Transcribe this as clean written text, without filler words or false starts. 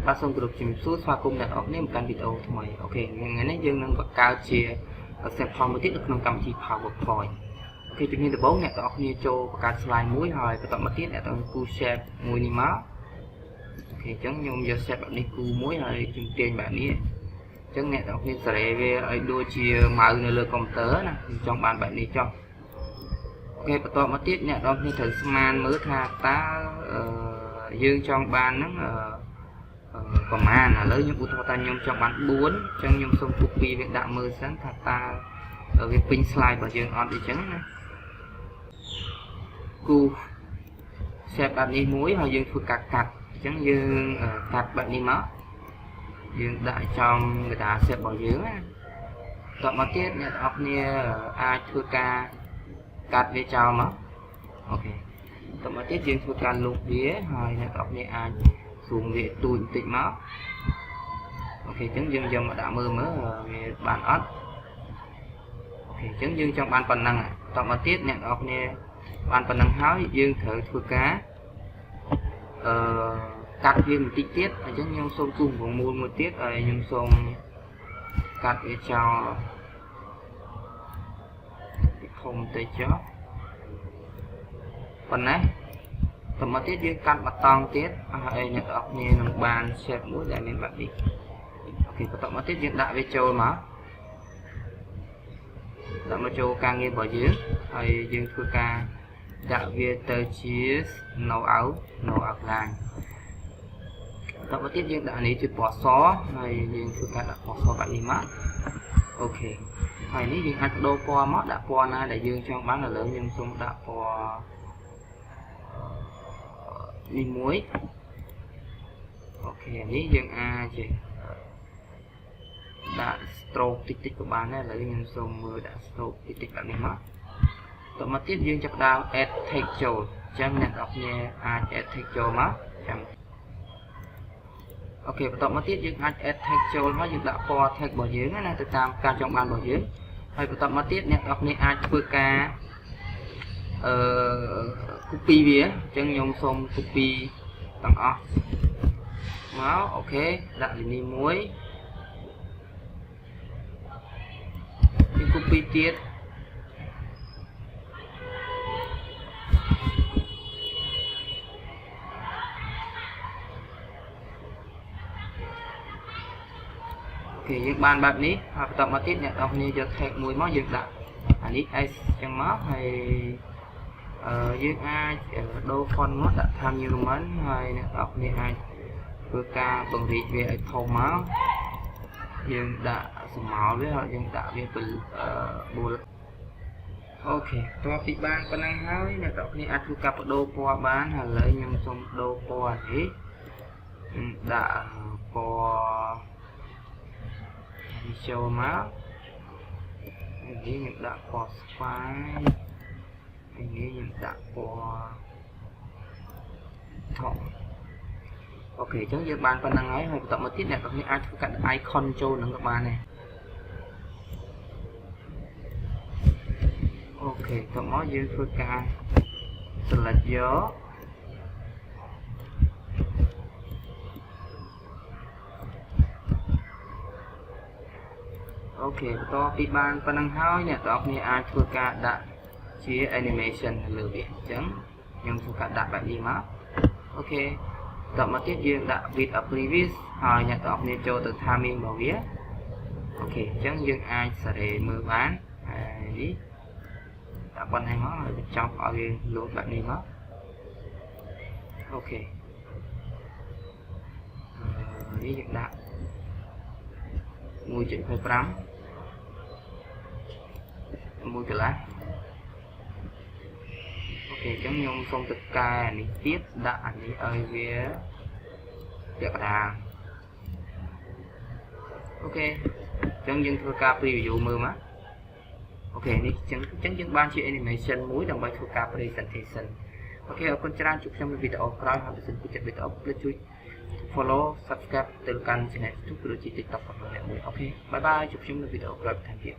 បាទសូមគោរពជំរាបសួរស្វាគមន៍អ្នកនរគ្នាមកកាន់វីដេអូថ្មីអូខេថ្ងៃនេះយើងនឹងបង្កើតជា sample មួយទៀតនៅក្នុងកម្មវិធី PowerPoint អូខេជំនាញដំបូងអ្នកនរគ្នាចូលបង្កើត slide មួយហើយបន្តមកទៀតអ្នកនរគូ shape មួយនេះមកអូខេអញ្ចឹងខ្ញុំយក shape បែបនេះគូមួយហើយជំទាញបែបនេះអញ្ចឹងអ្នកនរគ្នាសេរីវាឲ្យដូចជាម៉ៅនៅលើកុំព្យូទ័រណាខ្ញុំចង់បានបែបនេះចុះអូខេបន្តមកទៀតអ្នកនរគ្នាត្រូវស្មានមើលថាតើយើងចង់បានហ្នឹងប្រមាណឥឡូវខ្ញុំឧទាហរណ៍ថាខ្ញុំចង់បាន4អញ្ចឹងខ្ញុំសូម copy វាដាក់មើលសិនថាតើវាពេញ slide របស់យើងអត់អីចឹងណាគូ shape បែបនេះមួយហើយយើងធ្វើការកាត់អញ្ចឹងយើងកាត់បែបនេះមកយើងដាក់ចំកណ្ដាល shape របស់យើងណាតមកទៀតអ្នកនរគ្នាអាចធ្វើការកាត់វាចោលមកអូខេតមកទៀតយើងធ្វើការលុបវាហើយអ្នកនរគ្នាអាចសួងវាទូចបន្តិចមកអូខេអញ្ចឹងយើងយកមកដាក់មើលវាបានអត់អូខេអញ្ចឹងយើងចង់បានប៉ុណ្ណឹងតមកទៀតអ្នកនរគ្នាបានប៉ុណ្ណឹងហើយយើងត្រូវធ្វើការកាត់វាបន្តិចទៀតអញ្ចឹងខ្ញុំសូមគូសវងមូលមួយទៀតហើយខ្ញុំសូមកាត់វាចោលធំបន្តិចចុះប៉ុណ្ណាតមកទៀតយើងកាត់បតង់ទៀតហើយអ្នកនរគ្នានឹងបាន shape មួយដែលមានបែបនេះអូខេបន្តមកទៀតយើងដាក់វាចូលមកដាក់មកចូលការងាររបស់យើងហើយយើងធ្វើការដាក់វាទៅជា no outline បន្តមកទៀតយើងដាក់នេះជាពណ៌សហើយយើងធ្វើការដាក់ពណ៌សបែបនេះមកអូខេហើយនេះយើងអាចបដូរពណ៌មកដាក់ពណ៌ណាដែលយើងចង់បានឥឡូវខ្ញុំសូមដាក់ពណ៌នេះមួយអូខេនេះយើងអាចដាក់ stroke តិចតិចក៏បានដែរឥឡូវខ្ញុំសូមមើលដាក់ stroke តិចតិចបែបនេះមកតមកទៀតយើងចាប់ដើម add text ចូលអញ្ចឹងអ្នកនរគ្នាអាច add text ចូលមកចាំអូខេបន្តមកទៀតយើងអាច add text ចូលមកយើងដាក់ពណ៌ text របស់យើងណាទៅតាមការចង់បានរបស់យើងហើយបន្តមកទៀតអ្នកនរគ្នាអាចធ្វើការcopy វាអញ្ចឹងខ្ញុំសូម copy ទាំងអស់មកអូខេដាក់លីនីមួយយើង copy ទៀតអូខេយើងបានបែបនេះហើយបន្តមកទៀតអ្នកនរគ្នាយក tag មួយមកយើងដាក់អានេះ s អញ្ចឹងមកហើយយើងអាចដូរ font មកដាក់ Times New Roman ហើយអ្នកនរគ្នាអាចធ្វើការបង្រៀនវាឲ្យធំមកយើងដាក់ស្មោលវាហើយយើងដាក់វាទៅbullet អូខេតោះពីបានប៉ុណ្ណឹងហើយអ្នកនរគ្នាអាចធ្វើការបដូរពណ៌បានហើយឥឡូវខ្ញុំសូមដូរពណ៌នេះដាក់ពណ៌នេះចូលមកនេះខ្ញុំដាក់ពណ៌ស្វាយនេះខ្ញុំដាក់ពណ៌ថោអូខេអញ្ចឹងយើងបានប៉ុណ្ណឹងហើយបន្តមកទៀតអ្នកនរគ្នាអាចធ្វើកាត់ icon ចូលនឹងក៏បានដែរអូខេតមកយើងធ្វើការ select យកអូខេបន្តពីបានប៉ុណ្ណឹងហើយអ្នកនរគ្នាអាចធ្វើការដាក់ជា animation លើវាអញ្ចឹងខ្ញុំធ្វើការដាក់បែបនេះមកអូខេតមកទៀតយើងដាក់ with a previous ហើយអ្នកនរគ្នាចូលទៅ timing របស់វាអូខេអញ្ចឹងយើងអាចសេរីមើលបានហើយនេះដាក់ប៉ុណ្ណេះមកហើយបញ្ចប់ឲ្យវាលោតបែបនេះមកអូខេនេះយើងដាក់ 1.25 មួយកន្លះអូខេអញ្ចឹងខ្ញុំសូមទៅកែនេះទៀតដាក់អានេះឲ្យវាពាក់កណ្ដាលអូខេអញ្ចឹងយើងធ្វើការ preview មើលមកអូខេនេះអញ្ចឹងយើងបានជា animation មួយដើម្បីធ្វើការ presentation អូខេអរគុណច្រើនជួបខ្ញុំនៅវីដេអូក្រោយហើយបើសិនជាវីដេអូផ្លេចជួយ follow subscribe ទៅកាន់ channel YouTube ឬជា TikTok របស់អ្នកមួយអូខេបាយបាយជួបខ្ញុំនៅវីដេអូក្រោយបន្ថែមទៀត